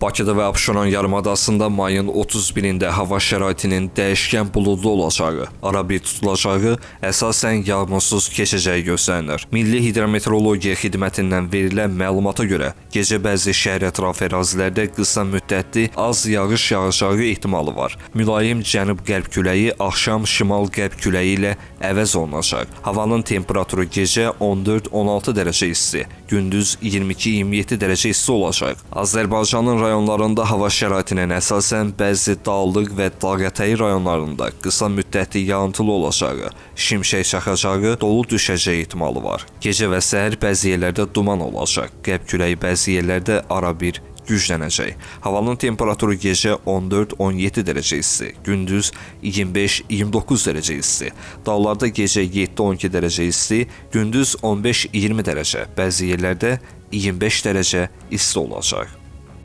Bakıda və Abşeron yarımadasında mayın 31-də hava şəraitinin dəyişkən buludlu olacağı, arabir tutulacağı, əsasən yağmursuz keçəcəyi gözlənilir. Milli Hidrometeorologiya Xidmətindən verilən məlumata görə, gecə bəzi şəhər ətrafı ərazilərdə qısa müddətli az yağış yağacağı ehtimalı var. Mülayim cənub-qərb küləyi axşam şimal-qərb küləyi ilə əvəz olunacaq. Havanın temperaturu gecə 14-16 dərəcə isti, gündüz 22-27 dərəcə isti olacaq. Azərbaycanın rayonlarında hava şəraitinin əsasən bəzi dağlıq və dağətəyi rayonlarında qısa müddətli yağıntılı olacağı, şimşək çaxacağı, dolu düşəcəyi ehtimalı var. Gecə və səhər bəzi yerlərdə duman olacaq. Qərb küləyi bəzi yerlərdə arabir güclənəcək. Havanın temperaturu gecə 14-17 dərəcə isti, gündüz 25-29 dərəcə isti. Dağlarda gecə 7-12 dərəcə isti, gündüz 15-20 dərəcə, bəzi yerlərdə 25 dərəcə isti olacaq.